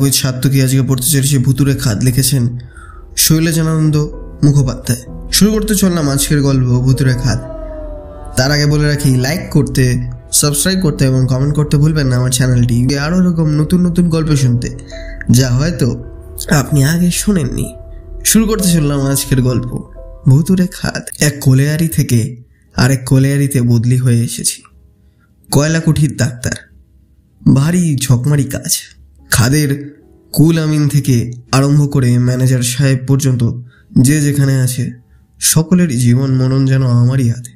অবৈধ সার্থকী আজকে পড়তে চলেছে ভুতুড়ে খাদ, লিখেছেন শৈলজানন্দ মুখোপাধ্যায়। শুরু করতে চললাম আজকের গল্প ভুতুড়ে খাদ। তার আগে বলে রাখি, লাইক করতে, সাবস্ক্রাইব করতে এবং কমেন্ট করতে ভুলবেন না আমার চ্যানেলটি, আরও এরকম নতুন নতুন গল্প শুনতে যা হয়তো আপনি আগে শোনেননি। শুরু করতে চললাম আজকের গল্প ভুতুড়ে খাদ। এক কলেয়ারি থেকে আরেক কলেয়ারিতে বদলি হয়ে এসেছি। কয়লাকুঠির ডাক্তার, ভারী ঝকমারি কাজ। খাদের কুল আমিন থেকে আরম্ভ করে ম্যানেজার সাহেব পর্যন্ত যে যেখানে আছে সকলের জীবন মরণ যেন আমারই হাতে।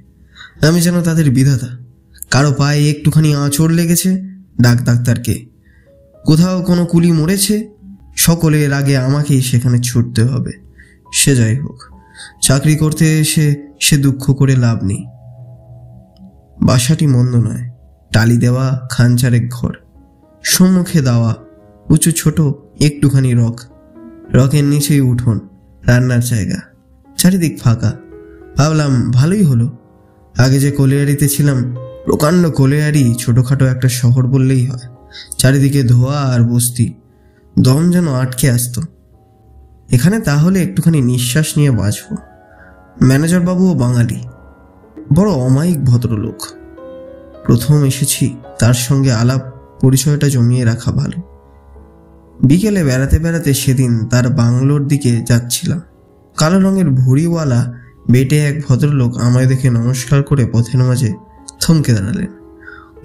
আমি যেন তাদের বিধাতা। কারো পায়ে একটুখানি আঁচড় লেগেছে, ডাক ডাক্তারকে। কোথাও কোনো কুলি মরেছে, সকলের আগে আমাকেই সেখানে ছুটতে হবে। সে যাই হোক, চাকরি করতে এসে সে দুঃখ করে লাভ নেই। বাসাটি মন্দ নয়, টালি দেওয়া খানচারেক ঘর, সম্মুখে দেওয়া উঁচু ছোট একটুখানি রকের নিচেই উঠোন, রান্নার জায়গা, চারিদিক ফাঁকা। ভাবলাম ভালোই হলো, আগে যে কলিয়ারিতে ছিলাম প্রকাণ্ড কলিয়ারি, ছোটোখাটো একটা শহর বললেই হয়। চারিদিকে ধোঁয়া আর বস্তি, দম যেন আটকে আসতো। এখানে তাহলে একটুখানি নিঃশ্বাস নিয়ে বাঁচব। ম্যানেজার বাবুও বাঙালি, বড় অমায়িক ভদ্রলোক। প্রথম এসেছি, তার সঙ্গে আলাপ পরিচয়টা জমিয়ে রাখা ভালো। বিকেলে বেড়াতে বেড়াতে সেদিন তার বাংলোর দিকে যাচ্ছিলাম। কালো রঙের ভুঁড়িওয়ালা বেটে এক ভদ্রলোক আমায় দেখে নমস্কার করে পথের মাঝে থমকে দাঁড়ালেন।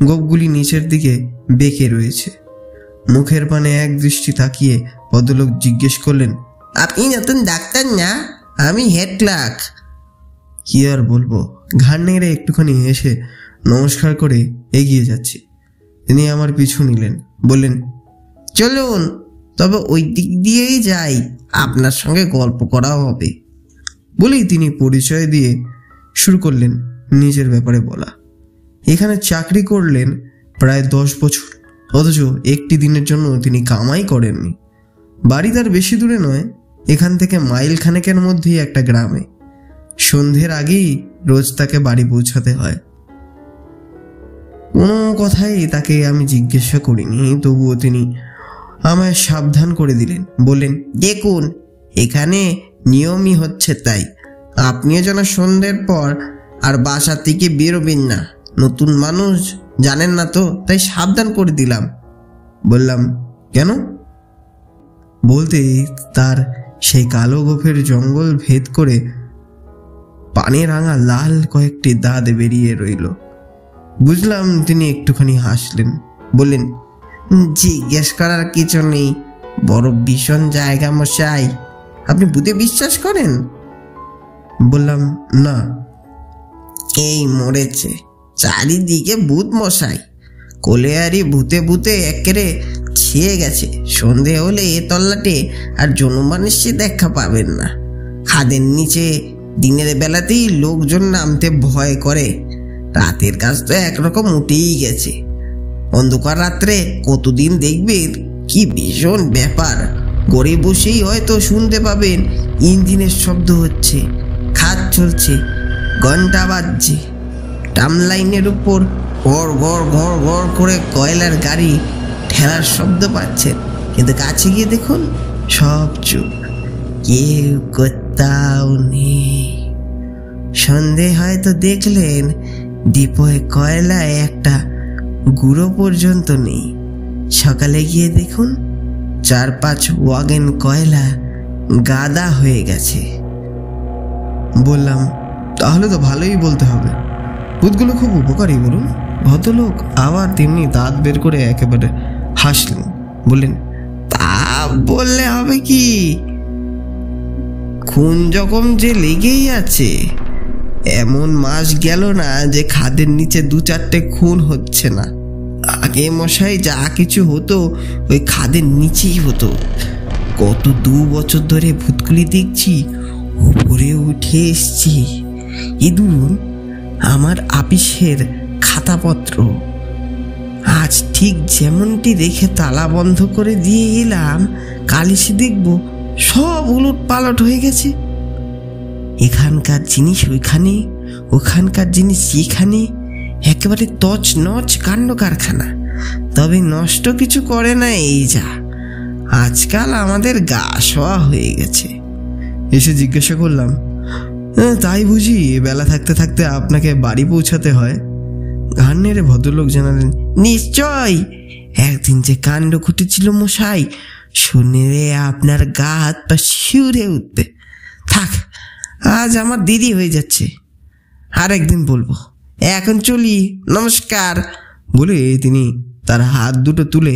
গোপগুলি নিচের দিকে বেঁকে রয়েছে। মুখের পানে এক দৃষ্টি তাকিয়ে ভদ্রলোক জিজ্ঞেস করলেন, আপনি নতুন ডাক্তার না? আমি হেড ক্লার্ক। কি আর বলবো, ঘাড় নেড়ে একটুখানি হেসে নমস্কার করে এগিয়ে যাচ্ছি। তিনি আমার পিছু নিলেন, বললেন, চলুন তবে ওই দিক দিয়েই যাই, আপনার সঙ্গে গল্প করা হবে। বলেই তিনি পরিচয় দিয়ে শুরু করলেন নিজের ব্যাপারে বলা। এখানে চাকরি করলেন প্রায় 10 বছর, অথচ একটি দিনের জন্য তিনি কামাই করেননি। বাড়ি তার বেশি দূরে নয়, এখান থেকে মাইল খানেকের মধ্যেই একটা গ্রামে। সন্ধ্যের আগেই রোজ তাকে বাড়ি পৌঁছাতে হয়। কোনো কথাই তাকে আমি জিজ্ঞাসা করিনি, তবুও তিনি আমায় সাবধান করে দিলেন। বললেন, দেখুন এখানে নিয়মই হচ্ছে তাই, আপনিও যেন সন্ধ্যের পর আর বাসা থেকে বেরোবেন না। নতুন মানুষ, জানেন না তো, তাই সাবধান করে দিলাম। বললাম, কেন? বলতেই তার সেই কালো গোফের জঙ্গল ভেদ করে পানে রাঙা লাল কয়েকটি দাঁত বেরিয়ে রইল। বুঝলাম তিনি একটুখানি হাসলেন। বললেন, জিজ্ঞেস করার কিছু নেই, বড় ভীষণ জায়গা মশাই। আপনি ভূতে বিশ্বাস করেন? বললাম, না। এই মরেছে, চারিদিকে ভূত মশাই। কলেয়ারি ভূতে ভূতে একেরে ছেয়ে গেছে। সন্ধে হলে এ তল্লাটে আর জনমানুষে দেখা পাবেন না। খাদের নিচে দিনের বেলাতেই লোকজন নামতে ভয় করে, রাতের কাজ তো একরকম উঠেই গেছে। অন্ধকার রাত্রে কতদিন দেখবেন, কি ভীষণ ব্যাপার। ঘরে বসেই হয়তো শুনতে পাবেন ইঞ্জিনের শব্দ হচ্ছে, খাদ চলছে, ঘন্টা বাজছে। টামলাইনের উপর ঘর ঘর ঘর ঘর করে কয়লার গাড়ি ঠেলার শব্দ পাচ্ছেন, কিন্তু কাছে গিয়ে দেখুন সব চুপ, কেউ কোথাও নেই। সন্ধে হয়তো দেখলেন ডিপোয় কয়লায় একটা গুঁড়ো পর্যন্ত নেই। সকালে গিয়ে দেখুন 4-5 ওয়াগন কয়লা গাদা হয়ে গেছে। বললাম, তাহলে তো ভালোই বলতে হবে, ভূতগুলো খুব উপকারী বলুন। ভদ্রলোক আবার তেমনি দাঁত বের করে একেবারে হাসলেন। বললেন, তা বললে হবে কি, খুন যখন যে লেগেই আছে, এমন মাস গেল না যে খাদের নিচে 2-4টে খুন হচ্ছে না। আগে মশাই যা কিছু হতো ওই খাদের নিচেই হতো। গত 2 বছর ধরে ভূতগুলি দেখছি, উপরে উঠে এসছি। ইঁদুর আমার আপিসের খাতাপত্র আজ ঠিক যেমনটি রেখে তালা বন্ধ করে দিয়ে এলাম, কাল এসে দেখব সব উলট পালট হয়ে গেছে। এখানকার জিনিস ওইখানে, ওখানকার জিনিস এখানে, একেবারে তছনছ কাণ্ড কারখানা। তবে নষ্ট কিছু করে না, এই যা। আজকাল আমাদের গা শোয়া হয়ে গেছে। এসে জিজ্ঞাসা করলাম, তাই বুঝি বেলা থাকতে থাকতে আপনাকে বাড়ি পৌঁছাতে হয়? ঘাড় নেড়ে ভদ্রলোক জানালেন, নিশ্চয়। একদিন যে কাণ্ড ঘটেছিল মশাই, শুনে আপনার গা হাত পা শিউরে উঠবে। থাক, আজ আমার দেরি হয়ে যাচ্ছে, আর একদিন বলবো। এখন চলি, নমস্কার। বলে তিনি তার হাত দুটো তুলে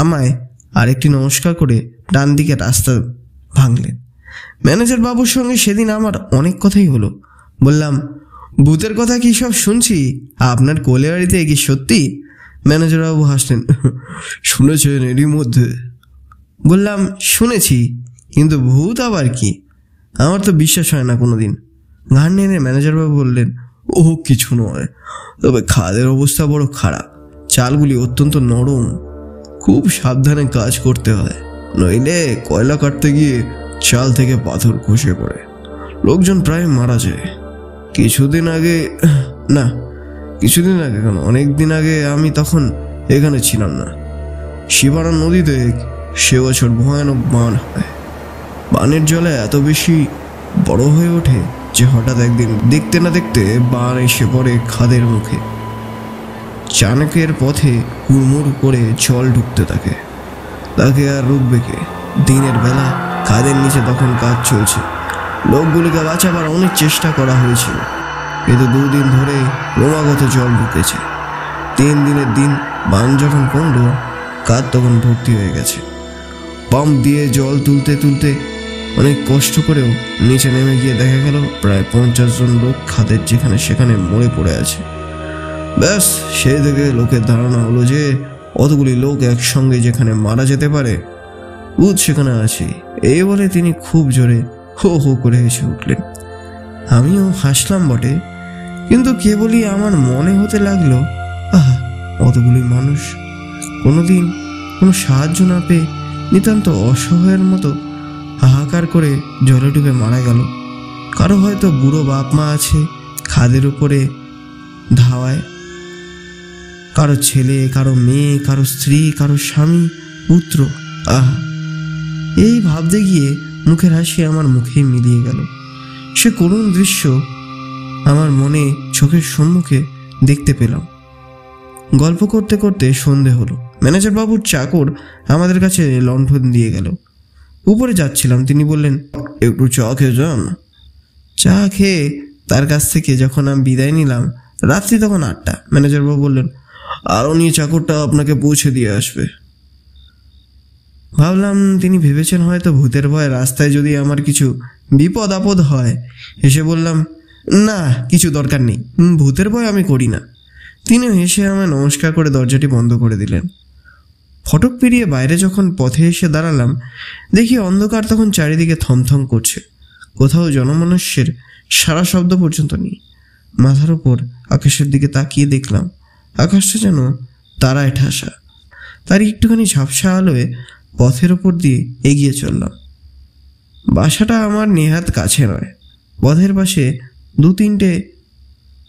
আমায় আরেকটি নমস্কার করে ডান দিকে রাস্তা ভাঙলেন। ম্যানেজার বাবুর সঙ্গে সেদিন আমার অনেক কথাই হলো। বললাম, ভূতের কথা কি সব শুনছি, আপনার কোলে বাড়িতে কি সত্যি? ম্যানেজার বাবু হাসলেন, শুনেছেন এরই মধ্যে? বললাম, শুনেছি, কিন্তু ভূত আবার কি? আমার তো বিশ্বাস হয় না কোনোদিন। ঘাড় নেড়ে ম্যানেজার বাবু বললেন, ও কিছু নয়, তবে খাদের অবস্থা বড় খারাপ। চালগুলি অত্যন্ত নরম, খুব সাবধানে কাজ করতে হয়, নইলে কয়লা কাটতে গিয়ে চাল থেকে পাথর খসে পড়ে, লোকজন প্রায় মারা যায়। কিছুদিন আগে কেন, অনেক দিন আগে আমি তখন এখানে ছিলাম না। শিবারা নদীতে সে বছর ভয়ানক বান হয়। বানের জলে এত বেশি বড় হয়ে ওঠে যে হঠাৎ একদিন দেখতে না দেখতে বান এসে পড়ে খাদের মুখে। চাণকের পথে হুড়মুড় করে জল ঢুকতে থাকে, তাকে আর রুখবে কে? দিনের বেলা খাদের নিচে তখন কাজ চলছে, লোকগুলিকে বাঁচাবার অনেক চেষ্টা করা হয়েছিল, কিন্তু 2 দিন ধরে ক্রমাগত জল ঢুকেছে। 3 দিনের দিন বান যখন কমল, কাদ তখন ভর্তি হয়ে গেছে। পাম্প দিয়ে জল তুলতে তুলতে অনেক কষ্ট করেও নিচে নেমে গিয়ে দেখা গেল প্রায় 50 জন লোক খাদের যেখানে সেখানে মরে পড়ে আছে। ব্যাস, সেই থেকে লোকের ধারণা হলো যে অতগুলি লোক একসঙ্গে যেখানে মারা যেতে পারে, ভূত সেখানে আছে। এই বলে তিনি খুব জোরে হো হো করে হেসে উঠলেন। আমিও হাসলাম বটে, কিন্তু কেবলই আমার মনে হতে লাগলো, আহা, অতগুলি মানুষ কোনোদিন কোনো সাহায্য না পেয়ে নিতান্ত অসহায়ের মতো হাহাকার করে জলে ডুবে মারা গেল। কারো হয়তো বুড়ো বাপ মা আছে খাদের উপরে ধাওয়ায়, কারো ছেলে, কারো মেয়ে, কারো স্ত্রী, কারো স্বামী, পুত্র। আহা, এই ভাবতে গিয়ে মুখের হাসি আমার মুখেই মিলিয়ে গেল। সে করুণ দৃশ্য আমার মনে চোখের সম্মুখে দেখতে পেলাম। গল্প করতে করতে সন্ধে হলো। ম্যানেজার বাবুর চাকর আমাদের কাছে লণ্ঠন দিয়ে গেল। উপরে যাচ্ছিলাম, তিনি বললেন, একটু চা খেয়ে যান। চা খেয়ে তার কাছ থেকে যখন আমি বিদায় নিলাম, রাত্রি তখন 8টা। ম্যানেজার বাবু বললেন, আরও নিয়ে চাকরটা আপনাকে পৌঁছে দিয়ে আসবে। ভাবলাম তিনি ভেবেছেন হয়তো ভূতের ভয়ে রাস্তায় যদি আমার কিছু বিপদ আপদ হয়। হেসে বললাম, না, কিছু দরকার নেই, ভূতের ভয় আমি করি না। তিনি হেসে আমায় নমস্কার করে দরজাটি বন্ধ করে দিলেন। ফটক পেরিয়ে বাইরে যখন পথে এসে দাঁড়ালাম, দেখি অন্ধকার তখন চারিদিকে থমথম করছে, কোথাও জনমানুষ্যের সারা শব্দ পর্যন্ত নেই। মাথার উপর আকাশের দিকে তাকিয়ে দেখলাম আকাশটা যেন তারায় ঠাসা। তার একটুখানি ঝাপসা আলোয় পথের ওপর দিয়ে এগিয়ে চললাম। বাসাটা আমার নেহাত কাছে নয়, পথের পাশে 2-3টে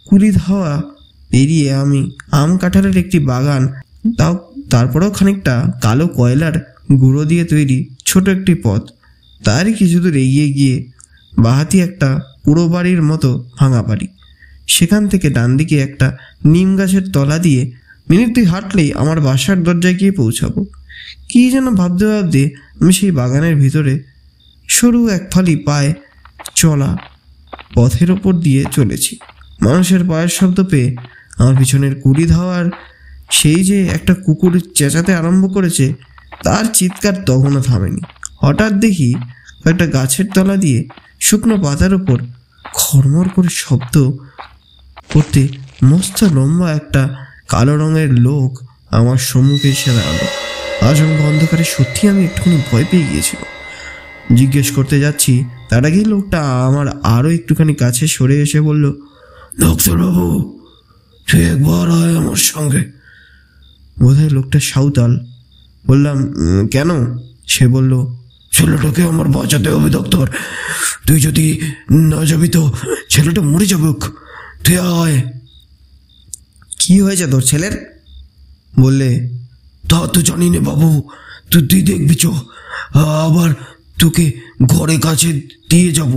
কুলি ধাওয়া পেরিয়ে আমি আম কাঁঠালের একটি বাগান, তারপরেও খানিকটা কালো কয়লার গুঁড়ো দিয়ে তৈরি ছোট একটি পথ, তারই কিছু দূর এগিয়ে গিয়ে বাহাতি একটা পুরো বাড়ির মতো ভাঙা বাড়ি। সেখান থেকে ডান দিকে একটা নিম গাছের তলা দিয়ে মিনিট 2 হাঁটলেই আমার বাসার দরজায় গিয়ে পৌঁছাবো। কি যেন ভাবতে ভাবতে আমি সেই বাগানের ভিতরে সরু এক ফালি পায়ে চলা পথের ওপর দিয়ে চলেছি। মানুষের পায়ের শব্দ পেয়ে আমার পিছনের কুড়ি ধাওয়ার সেই যে একটা কুকুর চেঁচাতে আরম্ভ করেছে, তার চিৎকার তখনও থামেনি। হঠাৎ দেখি একটা গাছের তলা দিয়ে শুকনো পাতার ওপর খড়মড় করে শব্দ করতে মস্ত লম্বা একটা কালো রঙের লোক আমার সম্মুখে এসে দাঁড়ালো। আচমকা অন্ধকারে সত্যি আমি একটুখানি ভয় পেয়ে গিয়েছিলাম। জিজ্ঞেস করতে যাচ্ছি, তার আগেই লোকটা আমার আরও একটুখানি কাছে সরে এসে বলল, ডাক্তারবাবু, তুই একবার আয় আমার সঙ্গে। বোধহয় লোকটা সাঁওতাল। বললাম, কেন? সে বলল, ছেলেটাকে আমার বাঁচাতে হবে ডাক্তার, তুই যদি না যাবি তো ছেলেটা মরে যাবে, তুই আয়। কি হয়েছে তোর ছেলের? বললে, তা তো জানি না বাবু, তুই দেখবি চো, আবার তোকে ঘরে কাছে দিয়ে যাব।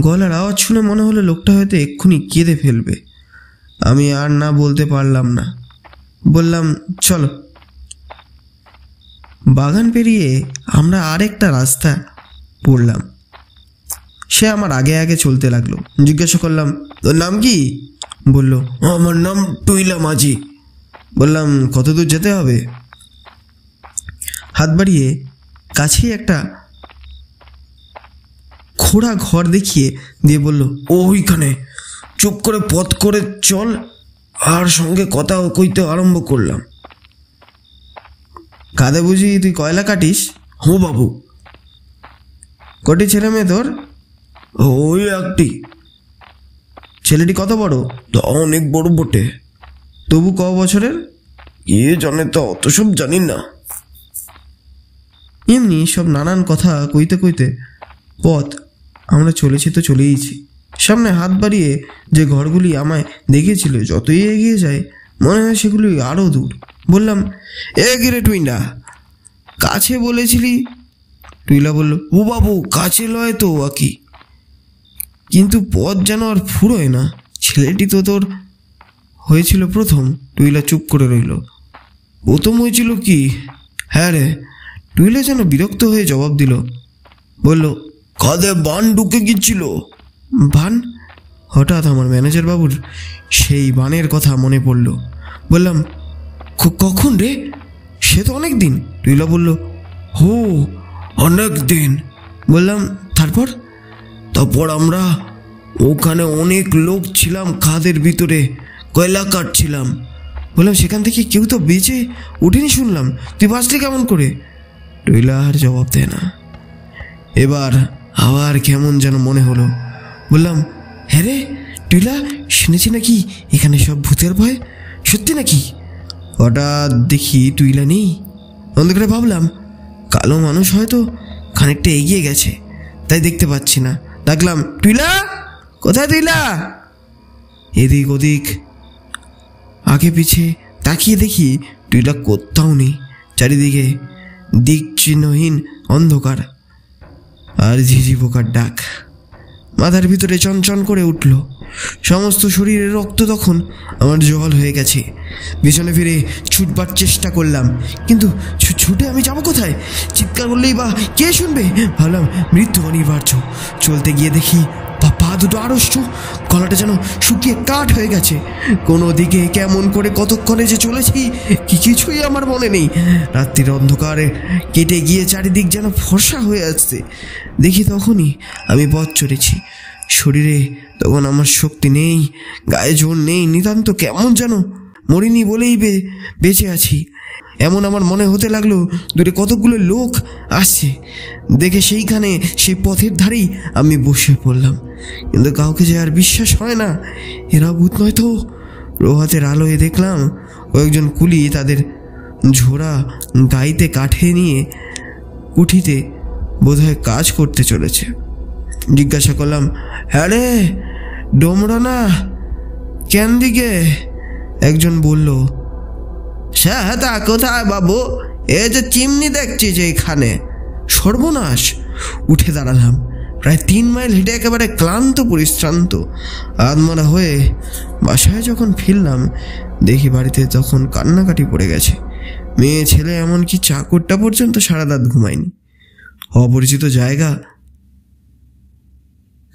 গলার আওয়াজ শুনে মনে হলো লোকটা হয়তো এক্ষুনি কেঁদে ফেলবে। আমি আর না বলতে পারলাম না, বললাম চলো। বাগান পেরিয়ে আমরা আরেকটা রাস্তা পড়লাম। সে আমার আগে আগে চলতে লাগলো। জিজ্ঞাসা করলাম, তোর নাম কি? বলল, আমার নাম টুইলা মাঝি। বললাম, কত দূর যেতে হবে? হাত বাড়িয়ে কাছেই একটা খোঁড়া ঘর দেখিয়ে দিয়ে বলল, ওইখানে। চুপ করে পথ করে চল। আর সঙ্গে কথা কইতে আরম্ভ করলাম। কাঁধে বুঝি তুই কয়লা কাটিস? হো বাবু। কটি ছেলে মেয়ে তোর? ওই একটি। ছেলেটি কত বড়? তা অনেক বড় বটে। তবু ক বছরের? কে জানে, তো অত সব জানি না। এমনি সব নানান কথা কইতে কইতে পথ আমরা চলেছি তো চলেইছি। সামনে হাত বাড়িয়ে যে ঘরগুলি আমায় দেখেছিল, যতই এগিয়ে যায় মনে হয় সেগুলি আরও দূর। বললাম, এ গিরে টুইলা, কাছে বলেছিলি? টুইলা বলল, ও বাবু, কাছে লয় তো আকি। কিন্তু পথ যেন আর ফুরোয় না। ছেলেটি তো তোর হয়েছিল প্রথম। টুইলা চুপ করে রইল। প্রথম হয়েছিল কি? হ্যাঁ রে। টুইলা যেন বিরক্ত হয়ে জবাব দিল। বলল, কাঁধে বান ঢুকে গিয়েছিল। বান? হঠাৎ আমার ম্যানেজার বাবুর সেই বানের কথা মনে পড়ল। বললাম, কখন রে? সে তো অনেক দিন। টুইলা বলল, হো, অনেক দিন। বললাম, তারপর? তারপর আমরা ওখানে অনেক লোক ছিলাম, খাদের ভিতরে কয়লা কাটছিলাম। বললাম, সেখান থেকে কেউ তো বেঁচে উঠেনি শুনলাম, তুই বাঁচলি কেমন করে? টুইলা আর জবাব দেয় না। এবার আবার কেমন যেন মনে হলো। বললাম, হ্যাঁ রে টুইলা, শুনেছি নাকি এখানে সব ভূতের ভয়, সত্যি নাকি? হঠাৎ দেখি টুইলা নেই। অন্ধকারে ভাবলাম কালো মানুষ হয়তো খানিকটা এগিয়ে গেছে, তাই দেখতে পাচ্ছি না। ডাকলাম, টুইলা, কোথায় টুইলা? এদিক ওদিক আগে পিছে তাকিয়ে দেখি টুইলা কোথাও নেই। চারিদিকে দিক চিহ্নহীন অন্ধকার আর ঝিঝি পোকার ডাক। মাথার ভিতরে চনচন করে উঠল। সমস্ত শরীরে রক্ত তখন আমার জল হয়ে গেছে। পিছনে ফিরে ছুটবার চেষ্টা করলাম, কিন্তু ছুটে আমি যাবো কোথায়? চিৎকার করলেই বা কে শুনবে? ভাবলাম মৃত্যু অনিবার্য। চলতে গিয়ে দেখি পা দুটো আড়ষ্ট, গলাটা যেন শুকিয়ে কাঠ হয়ে গেছে। কোনো দিকে কেমন করে কতক্ষণে যে চলেছি কিছুই আমার মনে নেই। রাত্রির অন্ধকারে কেটে গিয়ে চারিদিক যেন ফর্সা হয়ে আসছে। দেখি তখনই আমি পথ চড়েছি। শরীরে তখন আমার শক্তি নেই, গায়ে জোর নেই, নিতান্ত কেমন যেন মরিনি বলেই বেঁচে আছি এমন আমার মনে হতে লাগলো। দূরে কতগুলো লোক আসছে দেখে সেইখানে সেই পথের ধারেই আমি বসে পড়লাম। কিন্তু কাউকে যে আর বিশ্বাস হয় না। এরা ভূত নয় তো? প্রভাতের আলোয় দেখলাম কয়েকজন কুলি তাদের ঝোড়া গাইতে কাঠে নিয়ে কুঠিতে বোধহয় কাজ করতে চলেছে। জিজ্ঞাসা করলাম, হ্যাঁ রে ডোমরা না, কেন দিকে? একজন বলল, তা কোথায় বাবু? এ যে চিমনি দেখছি যে এখানে। সর্বনাশ! উঠে দাঁড়ালাম। প্রায় 3 মাইল হেঁটে একেবারে ক্লান্ত পরিশ্রান্ত আধমরা হয়ে বাসায় যখন ফিরলাম, দেখি বাড়িতে তখন কান্নাকাটি পড়ে গেছে। মেয়ে ছেলে এমনকি চাকরটা পর্যন্ত সারা রাত ঘুমায়নি। অপরিচিত জায়গা,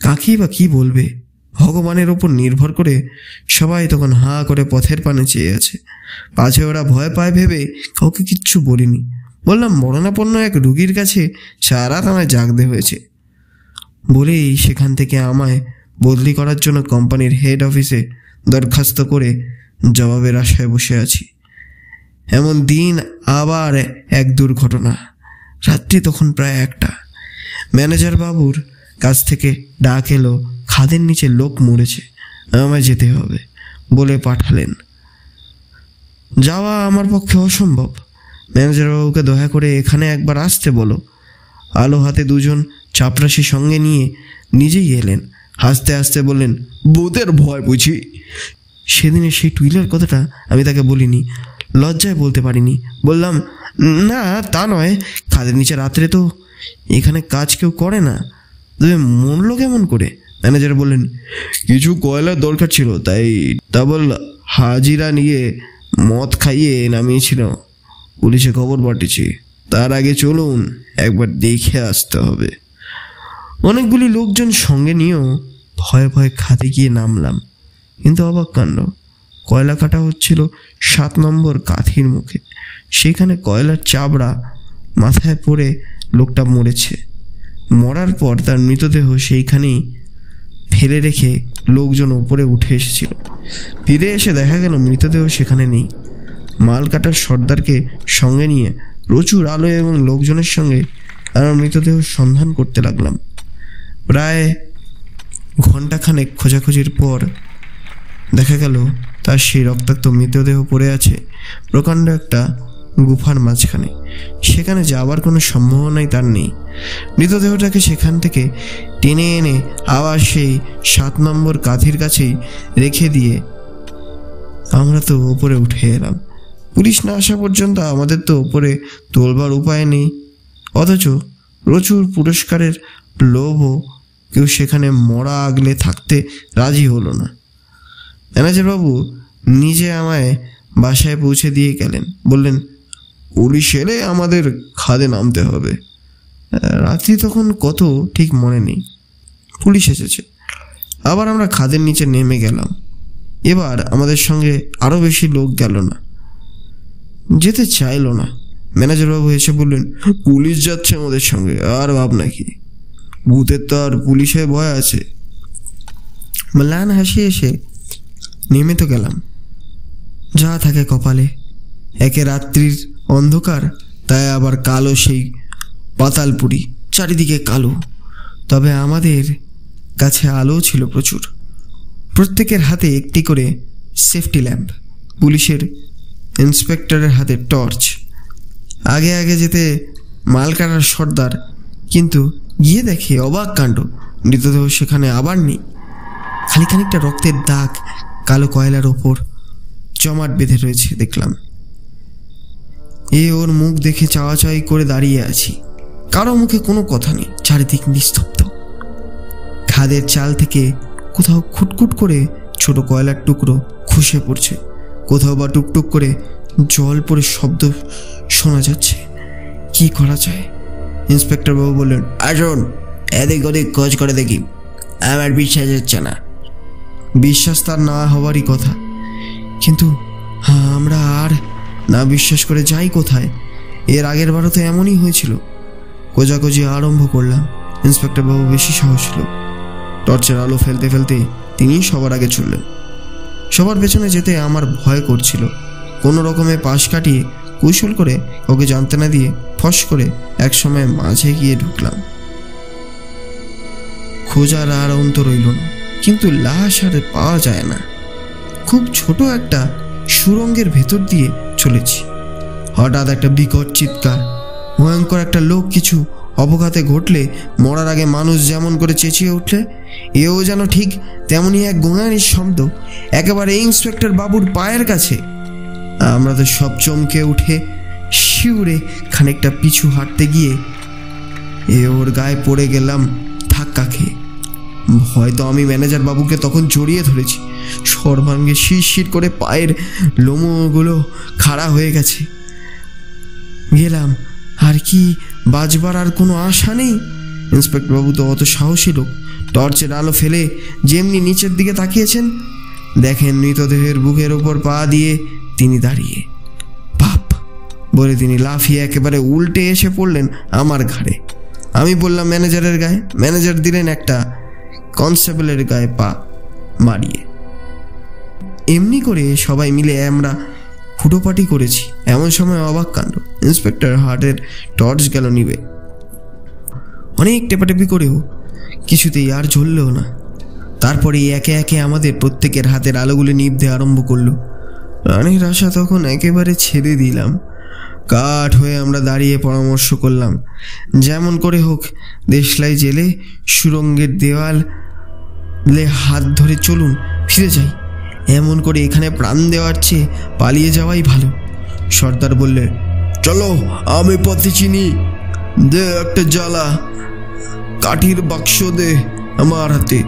কাকেই বা কি বলবে? ভগবানের ওপর নির্ভর করে সবাই তখন হাঁ করে পথের পানে চেয়ে আছে। পাছে ওরা ভয় পায় ভেবে কাউকে কিচ্ছু বলিনি। বললাম, মরণাপন্ন এক রুগীর কাছে সারা রাত আমায় জাগতে হয়েছে বলেই সেখান থেকে আমায় বদলি করার জন্য কোম্পানির হেড অফিসে দরখাস্ত করে জবাবের আশায় বসে আছি। এমন দিন আবার এক দুর্ঘটনা। রাত্রি তখন প্রায় 1টা। ম্যানেজার বাবুর কাছ থেকে ডাক এলো, খাদের নিচে লোক মরেছে, আমায় যেতে হবে বলে পাঠালেন। যাওয়া আমার পক্ষে অসম্ভব। ম্যানেজার বাবুকে দয়া করে এখানে একবার আসতে বলো। আলো হাতে 2জন চাপরাশি সঙ্গে নিয়ে নিজেই এলেন। হাসতে হাসতে বললেন, ভূতের ভয় বুঝি? সেদিনে সেই টুইলার কথাটা আমি তাকে বলিনি। লজ্জায় বলতে পারিনি। বললাম, না তা নয়, খাদের নিচে রাত্রে তো এখানে কাজ কেউ করে না, তবে মরলো কেমন করে? ম্যানেজার বললেন, কিছু কয়লার দরকার ছিল, তাই ডাবল হাজিরা নিয়ে মদ খাইয়ে নামিয়েছিল। পুলিশে খবর পাঠিয়েছি, তার আগে চলুন একবার দেখে আসতে হবে। অনেকগুলি লোকজন সঙ্গে নিয়েও ভয়ে ভয়ে খাদে গিয়ে নামলাম। কিন্তু অবাক কাণ্ড, কয়লা কাটা হচ্ছিল 7 নম্বর কাঠির মুখে। সেখানে কয়লার চাবড়া মাথায় পড়ে লোকটা মরেছে। মরার পর তার মৃতদেহ সেইখানেই ফেলে রেখে লোকজন ওপরে উঠে এসেছিল। ফিরে এসে দেখা গেল মৃতদেহ সেখানে নেই। মাল কাটার সর্দারকে সঙ্গে নিয়ে প্রচুর আলো এবং লোকজনের সঙ্গে আমরা মৃতদেহ সন্ধান করতে লাগলাম। প্রায় ঘণ্টাখানেক খোঁজাখুঁজির পর দেখা গেল তার সেই রক্তাক্ত মৃতদেহ পড়ে আছে প্রকাণ্ড একটা গুফার মাঝখানে। সেখানে যাওয়ার কোনো সম্ভাবনাই তার নেই। মৃতদেহটাকে সেখান থেকে টেনে এনে আবার সেই 7 নম্বর কাঠির কাছেই রেখে দিয়ে আমরা তো ওপরে উঠে এলাম। পুলিশ না আসা পর্যন্ত আমাদের তো ওপরে তোলবার উপায় নেই, অথচ প্রচুর পুরস্কারের লোভও কেউ সেখানে মরা আগলে থাকতে রাজি হলো না। ম্যানেজারবাবু নিজে আমায় বাসায় পৌঁছে দিয়ে গেলেন। বললেন, পুলিশ এলে আমাদের খাদে নামতে হবে। রাত্রি তখন কত ঠিক মনে নেই। পুলিশ এসেছে। আবার আমরা খাদের নিচে নেমে গেলাম। এবার আমাদের সঙ্গে আরও বেশি লোক গেল না, যেতে চাইল না। ম্যানেজারবাবু এসে বললেন, পুলিশ যাচ্ছে আমাদের সঙ্গে, আর ভাব নাকি, ভূতের তো আর পুলিশে ভয় আছে। ম্লান হাসি এসে নেমে তো গেলাম। যা থাকে কপালে, একে রাত্রির অন্ধকার, তাই আবার কালো সেই পাতালপুরি, চারিদিকে কালো। তবে আমাদের কাছে আলো ছিল প্রচুর। প্রত্যেকের হাতে একটি করে সেফটি ল্যাম্প, পুলিশের ইন্সপেক্টরের হাতে টর্চ। আগে আগে যেতে মাল কাটার সর্দার, কিন্তু গিয়ে দেখে অবাক কাণ্ড, মৃতদেহ সেখানে আবার নেই। খালি খানিকটা রক্তের দাগ কালো কয়লার ওপর জমাট বেঁধে রয়েছে দেখলাম। ওর মুখ দেখে চাওয়াচাই করে দাঁড়িয়ে আছি। কারো মুখে কোনো কথা নেই, চারিদিক নিস্তব্ধ। খাদের চাল থেকে কোথাও খুটখুট করে ছোট কয়লার টুকরো খসে পড়ছে, কোথাও বা টুকটুক করে জল পড়ে শব্দ শোনা যাচ্ছে। কি করা যায়? ইন্সপেক্টর বাবু বললেন, আসুন এদিক ওদিক খোঁজ করে দেখি, আমার বিশ্বাস হচ্ছে না। বিশ্বাস তার না হওয়ারই কথা, কিন্তু আমরা আর না বিশ্বাস করে যাই কোথায়? এর আগের বারও তো এমনই হয়েছিল। খোঁজাখুঁজি আরম্ভ করলাম। ইন্সপেক্টর বাবু বেশি সাহস ছিল। টর্চের আলো ফেলতে ফেলতে তিনি সবার আগে ছুটলেন। সবার পেছনে যেতে আমার ভয় করছিল। কোনো রকমে পাশ কাটিয়ে কৌশল করে ওকে জানতে না দিয়ে ফস করে একসময় মাঝে গিয়ে ঢুকলাম। খোঁজার আর অন্ত রইল না, কিন্তু লাশ আর পাওয়া যায় না। খুব ছোট একটা সুরঙ্গের ভেতর দিয়ে চলেছি। হঠাৎ একটা বিকট চিৎকার, ভয়ঙ্কর একটা লোক কিছু অবঘাতে ঘটলে মরার আগে মানুষ যেমন করে চেঁচিয়ে উঠলে, এও যেন ঠিক তেমনই এক গোঙানির শব্দ একেবারে ইন্সপেক্টর বাবুর পায়ের কাছে। আমরা তো সব চমকে উঠে শিউরে খানিকটা পিছু হাঁটতে গিয়ে ওর গায়ে পড়ে গেলাম ধাক্কা খেয়ে। হয়তো আমি ম্যানেজার বাবুকে তখন জড়িয়ে ধরেছি। সর্বাঙ্গে শিরশির করে পায়ের লোমগুলো খাড়া হয়ে গেছে। গেলাম, আর কি বাঁচবার আর কোনো আশা নেই। ইন্সপেক্টর বাবু তো অত সাহসী লোক। টর্চের আলো ফেলে যেমনি নিচের দিকে তাকিয়েছেন, দেখেন মৃতদেহের বুকের ওপর পা দিয়ে তিনি দাঁড়িয়ে। বাপ বলে তিনি লাফিয়ে একেবারে উল্টে এসে পড়লেন আমার ঘাড়ে। আমি বললাম ম্যানেজারের গায়ে, ম্যানেজার দিলেন একটা কনস্টেবলের গায়ে পা মারিয়ে। এমনি করে সবাই মিলে আমরা হুটোপাটি করেছি। এমন সময় অবাক কাণ্ড, ইন্সপেক্টর হার্টের টর্চ গেল নিবে। অনেক টেপাটেপি করেও কিছুতেই আর জ্বললেও না। তারপরে একে একে আমাদের প্রত্যেকের হাতের আলোগুলো নিভতে আরম্ভ করলো। প্রাণের আশা তখন একেবারে ছেড়ে দিলাম। কাঠ হয়ে আমরা দাঁড়িয়ে পরামর্শ করলাম, যেমন করে হোক দেশলাই জেলে সুরঙ্গের দেওয়ালে হাত ধরে চলুন ফিরে যাই। এমন করে এখানে প্রাণ দেওয়ার চেয়ে পালিয়ে যাওয়াই ভালো। সর্দার বললে, চলো আমি পথে চিনি, দে একটা জ্বালা, কাঠির বাক্স দে আমার হাতে।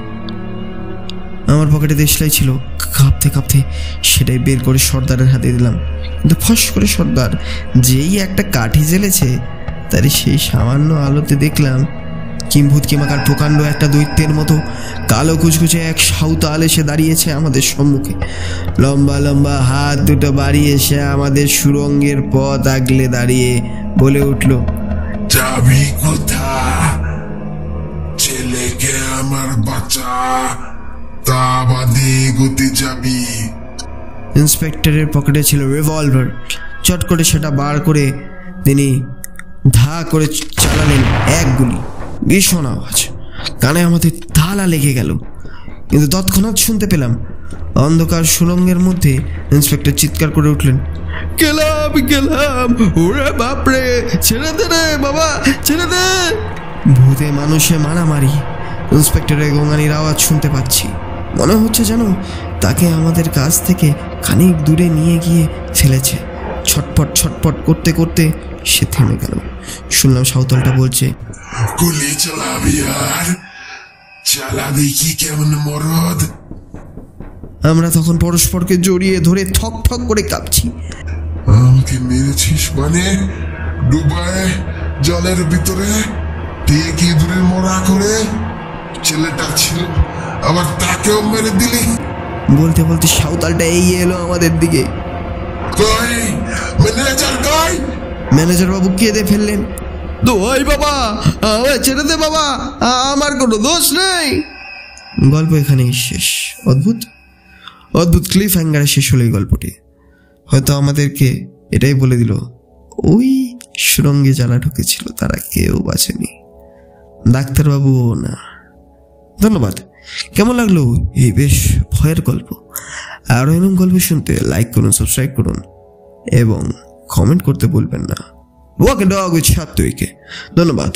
আমার পকেটে দেশলাই ছিল, কাঁপতে কাঁপতে সেটাই বের করে সর্দারের হাতে দিলাম। কিন্তু ফস করে সর্দার যেই একটা কাঠি জ্বেলেছে, তার সেই সামান্য আলোতে দেখলাম কিম্ভূত কিমাকার প্রকাণ্ড একটা দৈত্যের মতো কালো কুচকুচে এক সাঁওতাল এসে দাঁড়িয়েছে আমাদের সম্মুখে। লম্বা লম্বা হাত দুটো বাড়িয়ে সে আমাদের সুরঙ্গের পথ আগলে দাঁড়িয়ে বলে উঠল, যাবি কোথা? ছেলেকে আমার বাঁচা, তা বাদে গতি যাবি। ইন্সপেক্টরের পকেটে ছিল রিভলভার। চট করে সেটা বার করে তিনি ধা করে চালালেন এক গুলি। ভীষণ আওয়াজ, কানে আমাদের তালা লেগে গেল। কিন্তু তৎক্ষণাৎ শুনতে পেলাম অন্ধকার সুরঙ্গের মধ্যে ইন্সপেক্টর চিৎকার করে উঠলেন, গেলাম গেলাম, ওরে বাপরে, ছেড়ে দে রে বাবা, ছেড়ে দে। ভূতে মানুষে মারামারি। ইন্সপেক্টরের গোঙানির আওয়াজ শুনতে পাচ্ছি। মনে হচ্ছে যেন তাকে আমাদের কাছ থেকে খানিক দূরে নিয়ে গিয়ে ফেলেছে। ছটপট ছটপট করতে করতে সে থেমে গেল। শুনলাম সাঁওতালটা বলছে, গুলি চালাবি আর চালা দেখি কেমন মরদ। আমরা তখন পরস্পরকে জড়িয়ে ধরে ঠক ঠক করে কাঁপছি। আমাকে মেরেছিস মানে? ডুবায় জলের ভিতরে ঠিক ইঁদুরে মরা করে ছেলেটা ছিল, আবার তাকেও মেরে দিলি। বলতে বলতে সাঁওতালটা এগিয়ে এলো আমাদের দিকে। কই ম্যানেজার কই? ম্যানেজার বাবু কেঁদে ফেললেন, দোহাই বাবা, আমায় ছেড়ে দে বাবা, আমার কোনো দোষ নেই। গল্প এখানেই শেষ। অদ্ভুত অদ্ভুত ক্লিফ হ্যাঙ্গারে শেষ হলো এই গল্পটি। হয়তো আমাদেরকে এটাই বলে দিল, ওই সুরঙ্গে যারা ঢুকেছিল তারা কেউ বাঁচেনি, ডাক্তারবাবুও না। ধন্যবাদ। কেমন লাগলো এই বেশ ভয়ের গল্প? আরও এরকম গল্প শুনতে লাইক করুন, সাবস্ক্রাইব করুন এবং কমেন্ট করতে ভুলবেন না। ওয়াক ডগ উইথ সাত্ত্বিক। ধন্যবাদ।